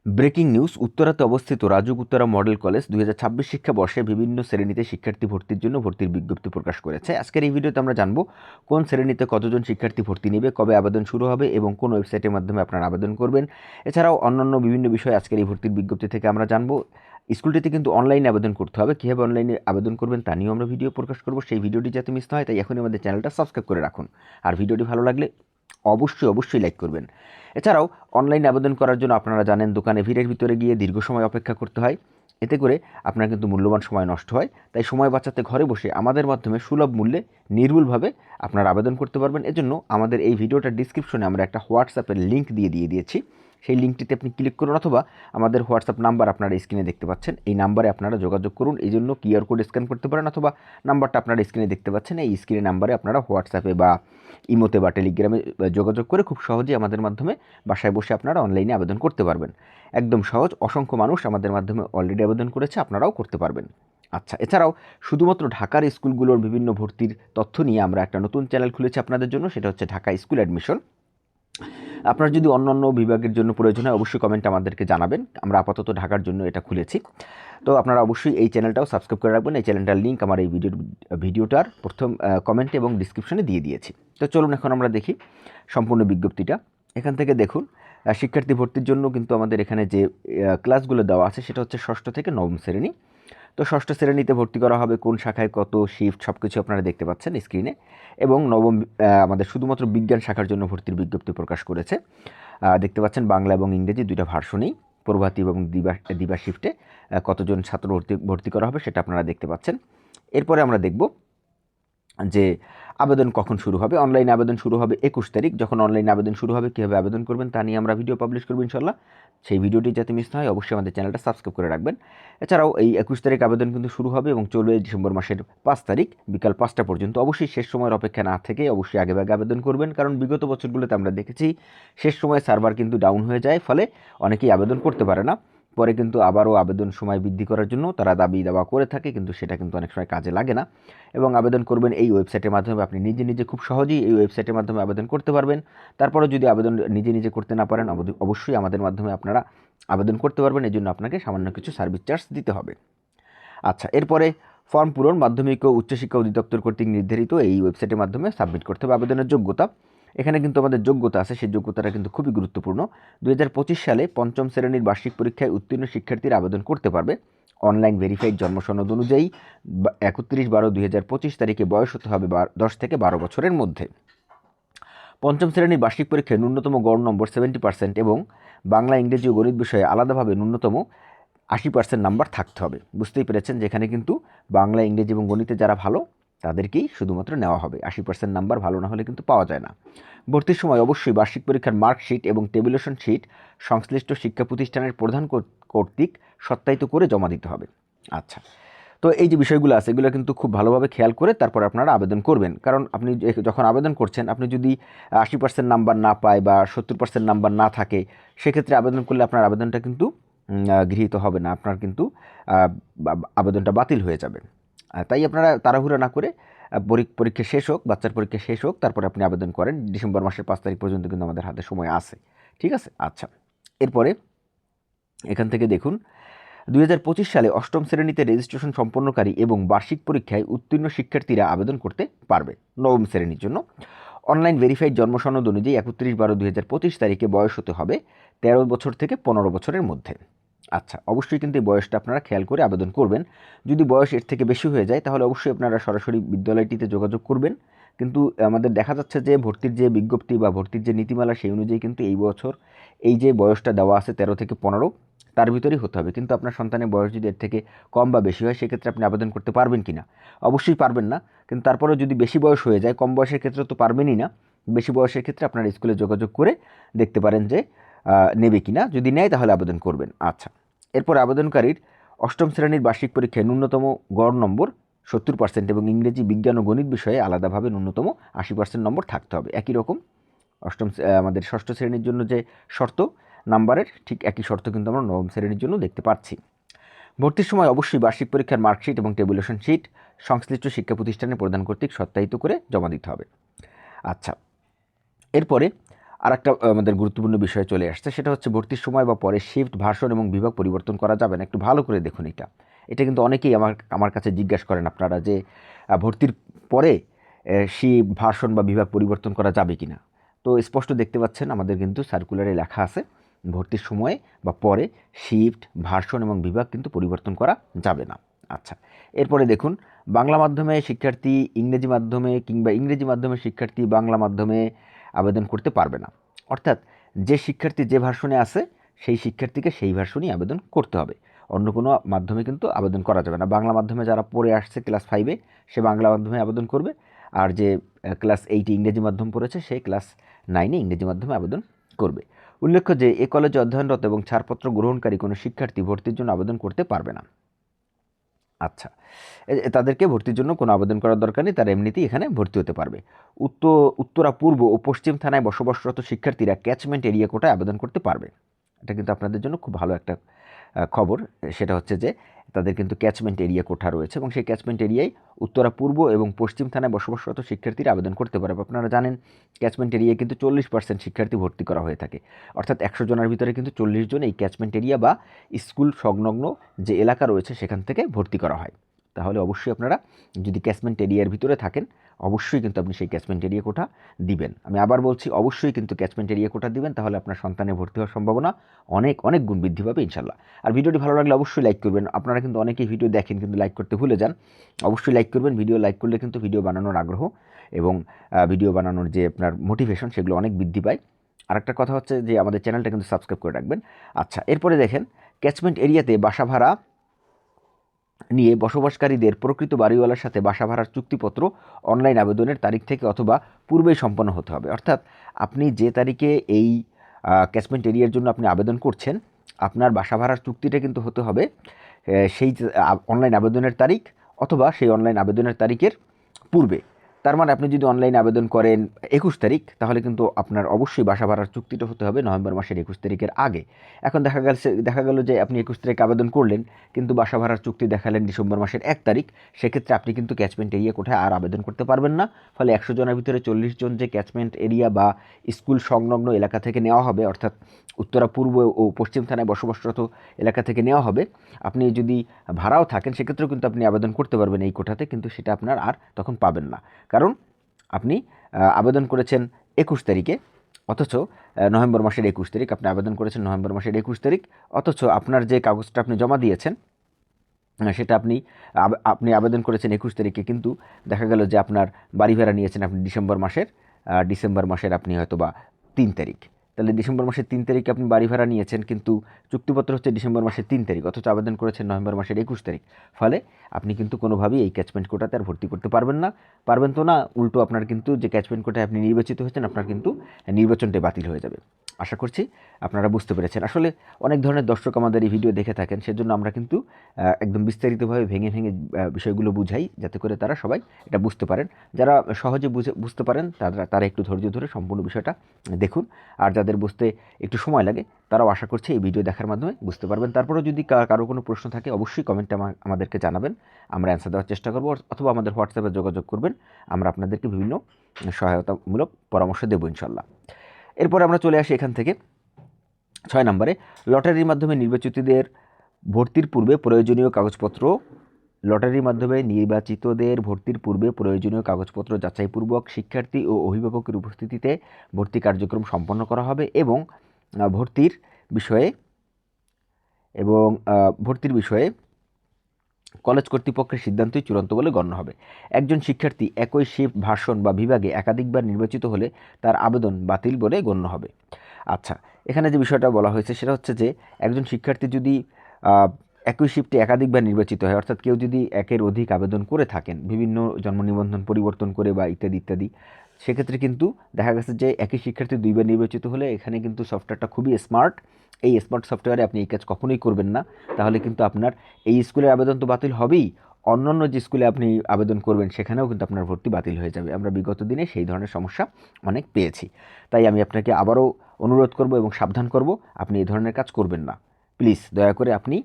Breaking news, উত্তরাতে অবস্থিত RAJUK Uttara model college 2026 শিক্ষাবর্ষে বিভিন্ন শ্রেণীতে শিক্ষার্থী ভর্তির জন্য ভর্তির বিজ্ঞপ্তি প্রকাশ করেছে। আজকের এই ভিডিওতে আমরা জানবো কোন শ্রেণীতে কতজন শিক্ষার্থী ভর্তি নেবে, কবে আবেদন শুরু হবে এবং কোন ওয়েবসাইটের মাধ্যমে আপনারা আবেদন করবেন। এছাড়াও অন্যান্য বিভিন্ন বিষয় আজকের এই ভর্তির বিজ্ঞপ্তি থেকে আমরা জানবো। স্কুলটিতে কিন্তু অনলাইনে আবেদন করতে হবে, কীভাবে অনলাইনে আবেদন করবেন তা নিয়েও আমরা ভিডিও প্রকাশ করব। সেই ভিডিওটি যাতে মিস না হয় তাই এখনই আমাদের চ্যানেলটা সাবস্ক্রাইব করে রাখুন। আর ভিডিওটি ভালো লাগলে অবশ্যই লাইক করবেন। এছাড়াও অনলাইনে আবেদন করার জন্য আপনারা জানেন দোকানে ভিড়ের ভিতরে গিয়ে দীর্ঘ সময় অপেক্ষা করতে হয়। এতে করে আপনার কিন্তু মূল্যবান সময় নষ্ট হয়। তাই সময় বাঁচাতে ঘরে বসে আমাদের মাধ্যমে সুলভ মূল্যে নির্ভুলভাবে আপনারা আবেদন করতে পারবেন। এজন্য আমাদের এই ভিডিওটার ডিসক্রিপশনে আমরা একটা হোয়াটসঅ্যাপের লিঙ্ক দিয়েছি। সেই লিঙ্কটিতে আপনি ক্লিক করুন, অথবা আমাদের হোয়াটসঅ্যাপ নাম্বার আপনারা স্ক্রিনে দেখতে পাচ্ছেন, এই নাম্বারে আপনারা যোগাযোগ করুন। এই জন্য কিউআর কোড স্ক্যান করতে পারেন, অথবা নাম্বারটা আপনারা স্ক্রিনে দেখতে পাচ্ছেন, এই স্ক্রিনে নাম্বারে আপনারা হোয়াটসঅ্যাপে বা ইমোতে বা টেলিগ্রামে যোগাযোগ করে খুব সহজেই আমাদের মাধ্যমে বাসায় বসে আপনারা অনলাইনে আবেদন করতে পারবেন। একদম সহজ, অসংখ্য মানুষ আমাদের মাধ্যমে অলরেডি আবেদন করেছে, আপনারাও করতে পারবেন। আচ্ছা, এছাড়াও শুধুমাত্র ঢাকার স্কুলগুলোর বিভিন্ন ভর্তির তথ্য নিয়ে আমরা একটা নতুন চ্যানেল খুলেছি আপনাদের জন্য, সেটা হচ্ছে ঢাকা স্কুল অ্যাডমিশন। আপনার যদি অন্য বিভাগের জন্য প্রয়োজন হয় অবশ্যই কমেন্টে আমাদেরকে জানাবেন। আমরা আপাতত ঢাকার জন্য এটা খুলেছি, তো আপনারা অবশ্যই এই চ্যানেলটাও সাবস্ক্রাইব করে রাখবেন। এই চ্যানেলটার লিঙ্ক আমার এই ভিডিওটার প্রথম কমেন্টে এবং ডিসক্রিপশনে দিয়ে দিয়েছি। তো চলুন এখন আমরা দেখি সম্পূর্ণ বিজ্ঞপ্তিটা। এখান থেকে দেখুন, শিক্ষার্থী ভর্তির জন্য কিন্তু আমাদের এখানে যে ক্লাসগুলো দেওয়া আছে সেটা হচ্ছে ষষ্ঠ থেকে নবম শ্রেণী। তো ষষ্ঠ শ্রেণীতে ভর্তি করা হবে, কোন শাখায় কত শিফট সব কিছু আপনারা দেখতে পাচ্ছেন স্ক্রিনে। এবং নবম আমাদের শুধুমাত্র বিজ্ঞান শাখার জন্য ভর্তির বিজ্ঞপ্তি প্রকাশ করেছে। দেখতে পাচ্ছেন বাংলা এবং ইংরেজি দুইটা ভার্সনেই প্রভাতী এবং দিবা শিফটে কতজন ছাত্র ভর্তি করা হবে সেটা আপনারা দেখতে পাচ্ছেন। এরপরে আমরা দেখব যে আবেদন কখন শুরু হবে। অনলাইনে আবেদন শুরু হবে 21 তারিখ। যখন অনলাইনে আবেদন শুরু হবে, কীভাবে আবেদন করবেন তা নিয়ে আমরা ভিডিও পাবলিশ করব ইনশাল্লাহ। সেই ভিডিওটি যাতে মিস না হয় অবশ্যই আমাদের চ্যানেলটা সাবস্ক্রাইব করে রাখবেন। এছাড়াও এই 21 তারিখ আবেদন কিন্তু শুরু হবে এবং চলবে ডিসেম্বর মাসের 5 তারিখ বিকাল 5টা পর্যন্ত। অবশ্যই শেষ সময়ের অপেক্ষা না থেকে অবশ্যই আগেভাগে আবেদন করবেন, কারণ বিগত বছরগুলোতে আমরা দেখেছি শেষ সময় সার্ভার কিন্তু ডাউন হয়ে যায়, ফলে অনেকেই আবেদন করতে পারে না। পরে কিন্তু আবারও আবেদন সময় বৃদ্ধি করার জন্য তারা দাবি দাওয়া করে থাকে, কিন্তু সেটা কিন্তু অনেক সময় কাজে লাগে না। এবং আবেদন করবেন এই ওয়েবসাইটের মাধ্যমে, আপনি নিজে খুব সহজেই এই ওয়েবসাইটের মাধ্যমে আবেদন করতে পারবেন। তারপরে যদি আবেদন নিজে করতে না পারেন অবশ্যই আমাদের মাধ্যমে আপনারা আবেদন করতে পারবেন। এই জন্য আপনাকে সামান্য কিছু সার্ভিস চার্জ দিতে হবে। আচ্ছা, এরপরে ফর্ম পূরণ মাধ্যমিক ও উচ্চশিক্ষা অধিদপ্তর কর্তৃক নির্ধারিত এই ওয়েবসাইটের মাধ্যমে সাবমিট করতে হবে। আবেদনের যোগ্যতা, এখানে কিন্তু আমাদের যোগ্যতা আছে, সেই যোগ্যতাটা কিন্তু খুবই গুরুত্বপূর্ণ। 2025 সালে পঞ্চম শ্রেণীর বার্ষিক পরীক্ষায় উত্তীর্ণ শিক্ষার্থীরা আবেদন করতে পারবে। অনলাইন ভেরিফাইড জন্মসনদ অনুযায়ী 31/12/2025 তারিখে বয়স হতে হবে 10 থেকে 12 বছরের মধ্যে। পঞ্চম শ্রেণীর বার্ষিক পরীক্ষায় ন্যূনতম গড় নম্বর 70% এবং বাংলা, ইংরেজি ও গণিত বিষয়ে আলাদাভাবে ন্যূনতম 80% নাম্বার থাকতে হবে। বুঝতেই পেরেছেন, যেখানে কিন্তু বাংলা, ইংরেজি এবং গণিতে যারা ভালো তাদেরকেই শুধুমাত্র নেওয়া হবে। 80% নাম্বার ভালো না হলে কিন্তু পাওয়া যায় না। ভর্তির সময় অবশ্যই বার্ষিক পরীক্ষার মার্কশিট এবং টেবিলেশন শিট সংশ্লিষ্ট শিক্ষা প্রতিষ্ঠানের প্রধান কর্তৃক সত্যায়িত করে জমা দিতে হবে। আচ্ছা, তো এই যে বিষয়গুলো আছে এগুলো কিন্তু খুব ভালোভাবে খেয়াল করে তারপর আপনারা আবেদন করবেন, কারণ আপনি যখন আবেদন করছেন আপনি যদি 80% নাম্বার না পায় বা 70% নাম্বার না থাকে, সেক্ষেত্রে আবেদন করলে আপনার আবেদনটা কিন্তু গৃহীত হবে না, আপনার কিন্তু আবেদনটা বাতিল হয়ে যাবে। তাই আপনারা তাড়াহুড়ো না করে পরীক্ষা শেষ হোক, বাচ্চার পরীক্ষা শেষ হোক, তারপরে আপনি আবেদন করেন। ডিসেম্বর মাসের 5 তারিখ পর্যন্ত কিন্তু আমাদের হাতে সময় আছে, ঠিক আছে। আচ্ছা, এরপরে এখান থেকে দেখুন, 2025 সালে অষ্টম শ্রেণীতে রেজিস্ট্রেশন সম্পন্নকারী এবং বার্ষিক পরীক্ষায় উত্তীর্ণ শিক্ষার্থীরা আবেদন করতে পারবে। নবম শ্রেণীর জন্য অনলাইন ভেরিফাইড জন্মসনদ অনুযায়ী 31/12/2025 তারিখে বয়স হতে হবে 13 বছর থেকে 15 বছরের মধ্যে। আচ্ছা, অবশ্যই কিন্তু এই বয়সটা আপনারা খেয়াল করে আবেদন করবেন। যদি বয়স এর থেকে বেশি হয়ে যায় তাহলে অবশ্যই আপনারা সরাসরি বিদ্যালয়টিতে যোগাযোগ করবেন। কিন্তু আমাদের দেখা যাচ্ছে যে ভর্তির যে বিজ্ঞপ্তি বা ভর্তির যে নীতিমালা সেই অনুযায়ী কিন্তু এই বছর এই যে বয়সটা দেওয়া আছে 13 থেকে 15, তার ভিতরেই হতে হবে। কিন্তু আপনার সন্তানের বয়স যদি এর থেকে কম বা বেশি হয় সেক্ষেত্রে আপনি আবেদন করতে পারবেন কি না? অবশ্যই পারবেন না। কিন্তু তারপরেও যদি বেশি বয়স হয়ে যায়, কম বয়সের ক্ষেত্রে তো পারবেনই না, বেশি বয়সের ক্ষেত্রে আপনার স্কুলে যোগাযোগ করে দেখতে পারেন যে নেবে কিনা। যদি নেয় তাহলে আবেদন করবেন। আচ্ছা, এরপর আবেদনকারীর অষ্টম শ্রেণীর বার্ষিক পরীক্ষায় ন্যূনতম গড় নম্বর 70% এবং ইংরেজি, বিজ্ঞান ও গণিত বিষয়ে আলাদাভাবে ন্যূনতম 80% নম্বর থাকতে হবে। একই রকম আমাদের ষষ্ঠ শ্রেণীর জন্য যে শর্ত নাম্বারের, ঠিক একই শর্ত কিন্তু আমরা নবম শ্রেণীর জন্য দেখতে পাচ্ছি। ভর্তির সময় অবশ্যই বার্ষিক পরীক্ষার মার্কশিট এবং টেবুলেশন শিট সংশ্লিষ্ট শিক্ষা প্রতিষ্ঠানের প্রদান কর্তৃক সত্যায়িত করে জমা দিতে হবে। আচ্ছা, এরপরে আরেকটা আমাদের গুরুত্বপূর্ণ বিষয় চলে আসছে, সেটা হচ্ছে ভর্তির সময় বা পরে শিফট, ভার্সন এবং বিভাগ পরিবর্তন করা যাবে না। একটু ভালো করে দেখুন এটা কিন্তু অনেকেই আমার কাছে জিজ্ঞাসা করেন আপনারা যে ভর্তির পরে শিফট, ভার্সন বা বিভাগ পরিবর্তন করা যাবে কি না। তো স্পষ্ট দেখতে পাচ্ছেন আমাদের কিন্তু সার্কুলারে লেখা আছে ভর্তির সময়ে বা পরে শিফট, ভার্সন এবং বিভাগ কিন্তু পরিবর্তন করা যাবে না। আচ্ছা, এরপরে দেখুন, বাংলা মাধ্যমে শিক্ষার্থী ইংরেজি মাধ্যমে কিংবা ইংরেজি মাধ্যমে শিক্ষার্থী বাংলা মাধ্যমে আবেদন করতে পারবে না। অর্থাৎ যে শিক্ষার্থী যে ভার্সনে আছে সেই শিক্ষার্থীকে সেই ভার্সনই আবেদন করতে হবে, অন্য কোনো মাধ্যমে কিন্তু আবেদন করা যাবে না। বাংলা মাধ্যমে যারা পড়ে আসছে ক্লাস 5-এ সে বাংলা মাধ্যমে আবেদন করবে, আর যে ক্লাস 8-এ ইংরেজি মাধ্যম পড়েছে সে ক্লাস 9-এ ইংরেজি মাধ্যমে আবেদন করবে। উল্লেখ্য যে এ কলেজে অধ্যয়নরত এবং ছাড়পত্র গ্রহণকারী কোনো শিক্ষার্থী ভর্তির জন্য আবেদন করতে পারবে না। আচ্ছা, তাদেরকে ভর্তির জন্য কোনো আবেদন করার দরকার নেই, তারা এমনিতেই এখানে ভর্তি হতে পারবে। উত্তরা পূর্ব ও পশ্চিম থানায় বসবাসরত শিক্ষার্থীরা ক্যাচমেন্ট এরিয়া কোটায় আবেদন করতে পারবে। এটা কিন্তু আপনাদের জন্য খুব ভালো একটা খবর। সেটা হচ্ছে যে তাদের কিন্তু ক্যাচমেন্ট এরিয়া কোঠা রয়েছে এবং সেই ক্যাচমেন্ট এরিয়ায় উত্তরা পূর্ব এবং পশ্চিম থানায় বসবাসরত শিক্ষার্থীরা আবেদন করতে পারবে। আপনারা জানেন ক্যাচমেন্ট এরিয়ায় কিন্তু 40% শিক্ষার্থী ভর্তি করা হয়ে থাকে, অর্থাৎ 100 জনের ভিতরে কিন্তু 40 জন এই ক্যাচমেন্ট এরিয়া বা স্কুল সংলগ্ন যে এলাকা রয়েছে সেখান থেকে ভর্তি করা হয়। তাহলে অবশ্যই আপনারা যদি ক্যাচমেন্ট এরিয়ার ভিতরে থাকেন অবশ্যই কিন্তু আপনি সেই ক্যাচমেন্ট এরিয়া কোটা দিবেন। আমি আবার বলছি, অবশ্যই কিন্তু ক্যাচমেন্ট এরিয়া কোটা দিবেন, তাহলে আপনার সন্তানের ভর্তি হওয়ার সম্ভাবনা অনেক অনেক গুণ বৃদ্ধি পাবে ইনশাল্লাহ। আর ভিডিওটি ভালো লাগলে অবশ্যই লাইক করবেন। আপনারা কিন্তু অনেকেই ভিডিও দেখেন কিন্তু লাইক করতে ভুলে যান, অবশ্যই লাইক করবেন। ভিডিও লাইক করলে কিন্তু ভিডিও বানানোর আগ্রহ এবং ভিডিও বানানোর যে আপনার মোটিভেশন সেগুলো অনেক বৃদ্ধি পায়। আরেকটা কথা হচ্ছে যে আমাদের চ্যানেলটা কিন্তু সাবস্ক্রাইব করে রাখবেন। আচ্ছা, এরপরে দেখেন, ক্যাচমেন্ট এরিয়াতে বাসা ভাড়া নিয়ে বসবাসকারীদের প্রকৃত বাড়িওয়ালার সাথে বাসা ভাড়ার চুক্তিপত্র অনলাইন আবেদনের তারিখ থেকে অথবা পূর্বেই সম্পন্ন হতে হবে। অর্থাৎ আপনি যে তারিখে এই ক্যাচমেন্ট এরিয়ার জন্য আপনি আবেদন করছেন, আপনার বাসা ভাড়ার চুক্তিটা কিন্তু হতে হবে সেই অনলাইন আবেদনের তারিখ অথবা সেই অনলাইন আবেদনের তারিখের পূর্বে। তার মানে আপনি যদি অনলাইনে আবেদন করেন 21 তারিখ, তাহলে কিন্তু আপনার অবশ্যই বাসা ভাড়ার চুক্তিটা হতে হবে নভেম্বর মাসের 21 তারিখের আগে। এখন দেখা গেল যে আপনি 21 তারিখে আবেদন করলেন কিন্তু বাসা ভাড়ার চুক্তি দেখালেন ডিসেম্বর মাসের 1 তারিখ, সেক্ষেত্রে আপনি কিন্তু ক্যাচমেন্ট এরিয়া কোঠায় আর আবেদন করতে পারবেন না। ফলে 100 জনের ভিতরে 40 জন যে ক্যাচমেন্ট এরিয়া বা স্কুল সংলগ্ন এলাকা থেকে নেওয়া হবে, অর্থাৎ উত্তরা পূর্ব ও পশ্চিম থানায় বসবাসরত এলাকা থেকে নেওয়া হবে, আপনি যদি ভাড়াও থাকেন সেক্ষেত্রেও কিন্তু আপনি আবেদন করতে পারবেন এই কোঠাতে, কিন্তু সেটা আপনার আর তখন পাবেন না। কারণ আপনি আবেদন করেছেন 21 তারিখে, অথচ নভেম্বর মাসের 21 তারিখ আপনি আবেদন করেছেন নভেম্বর মাসের 21 তারিখ, অথচ আপনার যে কাগজটা আপনি জমা দিয়েছেন সেটা আপনি আবেদন করেছেন 21 তারিখে, কিন্তু দেখা গেল যে আপনার বাড়ি ভাড়া নিয়েছেন আপনি ডিসেম্বর মাসের আপনি হয়তো বা 3 তারিখ। তাহলে ডিসেম্বর মাসের 3 তারিখে আপনি বাড়ি ভাড়া নিয়েছেন, কিন্তু চুক্তিপত্র হচ্ছে ডিসেম্বর মাসের 3 তারিখ, অথচ আবেদন করেছেন নভেম্বর মাসের 21 তারিখ। ফলে আপনি কিন্তু কোনোভাবেই এই ক্যাচমেন্ট কোটাতে আর ভর্তি করতে পারবেন তো না, উল্টো আপনার কিন্তু যে ক্যাচমেন্ট কোটায় আপনি নির্বাচিত হয়েছেন আপনার কিন্তু নির্বাচনটাই বাতিল হয়ে যাবে। আশা করছি আপনারা বুঝতে পেরেছেন। আসলে অনেক ধরনের দর্শক আমাদের এই ভিডিও দেখে থাকেন, সেজন্য আমরা কিন্তু একদম বিস্তারিতভাবে ভেঙে ভেঙে বিষয়গুলো বুঝাই, যাতে করে তারা সবাই এটা বুঝতে পারেন। যারা সহজে বুঝতে পারেন তারা একটু ধৈর্য ধরে সম্পূর্ণ বিষয়টা দেখুন, আর যাদের বুঝতে একটু সময় লাগে তারাও আশা করছি এই ভিডিও দেখার মাধ্যমে বুঝতে পারবেন। তারপরেও যদি কারো কোনো প্রশ্ন থাকে অবশ্যই কমেন্টে আমাদেরকে জানাবেন, আমরা অ্যান্সার দেওয়ার চেষ্টা করব, অথবা আমাদের হোয়াটসঅ্যাপে যোগাযোগ করবেন, আমরা আপনাদেরকে বিভিন্ন সহায়তামূলক পরামর্শ দেবো ইনশাল্লাহ। এরপরে আমরা চলে আসি এখান থেকে 6 নম্বরে, লটারির মাধ্যমে নির্বাচিতদের ভর্তির পূর্বে প্রয়োজনীয় কাগজপত্র লটারির মাধ্যমে নির্বাচিতদের ভর্তির পূর্বে প্রয়োজনীয় কাগজপত্র যাচাইপূর্বক শিক্ষার্থী ও অভিভাবকের উপস্থিতিতে ভর্তি কার্যক্রম সম্পন্ন করা হবে এবং ভর্তির বিষয়ে কলেজ কর্তৃপক্ষের সিদ্ধান্তই চূড়ান্ত বলে গণ্য হবে। একজন শিক্ষার্থী একই শিফট, ভার্সন বা বিভাগে একাধিকবার নির্বাচিত হলে তার আবেদন বাতিল বলে গণ্য হবে। আচ্ছা, এখানে যে বিষয়টা বলা হয়েছে সেটা হচ্ছে যে একজন শিক্ষার্থী যদি একই শিফটে একাধিকবার নির্বাচিত হয়, অর্থাৎ কেউ যদি একের অধিক আবেদন করে থাকেন বিভিন্ন জন্ম নিবন্ধন পরিবর্তন করে বা ইত্যাদি ইত্যাদি, সেক্ষেত্রে কিন্তু দেখা গেছে যে একই শিক্ষার্থী 2বার নির্বাচিত হলে এখানে কিন্তু সফটওয়্যারটা খুবই স্মার্ট। এই স্মার্ট সফটওয়্যারে আপনি এই কাজ কখনোই করবেন না, তাহলে কিন্তু আপনার এই স্কুলের আবেদন তো বাতিল হবেই, অন্যান্য যে স্কুলে আপনি আবেদন করবেন সেখানেও কিন্তু আপনার ভর্তি বাতিল হয়ে যাবে। আমরা বিগত দিনে সেই ধরনের সমস্যা অনেক পেয়েছি, তাই আমি আপনাকে আবারও অনুরোধ করব এবং সাবধান করব, আপনি এই ধরনের কাজ করবেন না। প্লিজ দয়া করে আপনি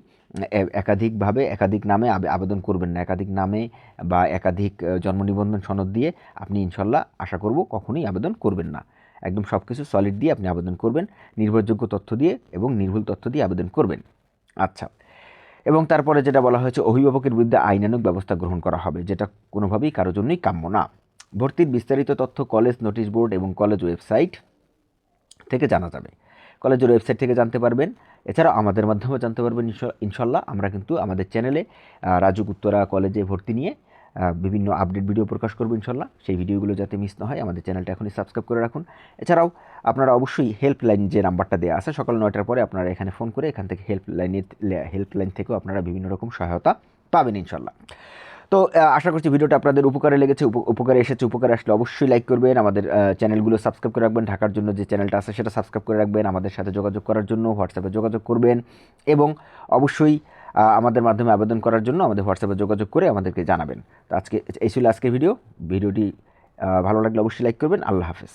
একাধিকভাবে একাধিক নামে আবেদন করবেন না। একাধিক নামে বা একাধিক জন্ম নিবন্ধন সনদ দিয়ে আপনি ইনশাল্লাহ আশা করব কখনোই আবেদন করবেন না। একদম সব কিছু সলিড দিয়ে আপনি আবেদন করবেন, নির্ভরযোগ্য তথ্য দিয়ে এবং নির্ভুল তথ্য দিয়ে আবেদন করবেন। আচ্ছা, এবং তারপরে যেটা বলা হয়েছে, অভিভাবকের বিরুদ্ধে আইনানুগ ব্যবস্থা গ্রহণ করা হবে, যেটা কোনোভাবেই কারোর জন্যই কাম্য না। ভর্তির বিস্তারিত তথ্য কলেজ নোটিশ বোর্ড এবং কলেজ ওয়েবসাইট থেকে জানা যাবে। কলেজের ওয়েবসাইট থেকে জানতে পারবেন, এছাড়াও আমাদের মাধ্যমেও জানতে পারবেন ইনশাল্লাহ। আমরা কিন্তু আমাদের চ্যানেলে রাজুক উত্তরা কলেজে ভর্তি নিয়ে বিভিন্ন আপডেট ভিডিও প্রকাশ করবো ইনশাল্লাহ। সেই ভিডিওগুলো যাতে মিস না হয় আমাদের চ্যানেলটা এখনই সাবস্ক্রাইব করে রাখুন। এছাড়াও আপনারা অবশ্যই হেল্পলাইন যে নাম্বারটা দেওয়া আছে সকাল 9টার পরে আপনারা এখানে ফোন করে এখান থেকে হেল্পলাইন থেকেও আপনারা বিভিন্ন রকম সহায়তা পাবেন ইনশাল্লাহ। তো আশা করছি ভিডিওটা আপনাদের উপকারে লেগেছে, উপকারে এসেছে। উপকারে আসলে অবশ্যই লাইক করবেন, আমাদের চ্যানেলগুলো সাবস্ক্রাইব করে রাখবেন। ঢাকার জন্য যে চ্যানেলটা আছে সেটা সাবস্ক্রাইব করে রাখবেন। আমাদের সাথে যোগাযোগ করার জন্য হোয়াটসঅ্যাপে যোগাযোগ করবেন এবং অবশ্যই আমাদের মাধ্যমে আবেদন করার জন্য আমাদের হোয়াটসঅ্যাপে যোগাযোগ করে আমাদেরকে জানাবেন। তো এই ছিল আজকের ভিডিওটি ভালো লাগলে অবশ্যই লাইক করবেন। আল্লাহ হাফেজ।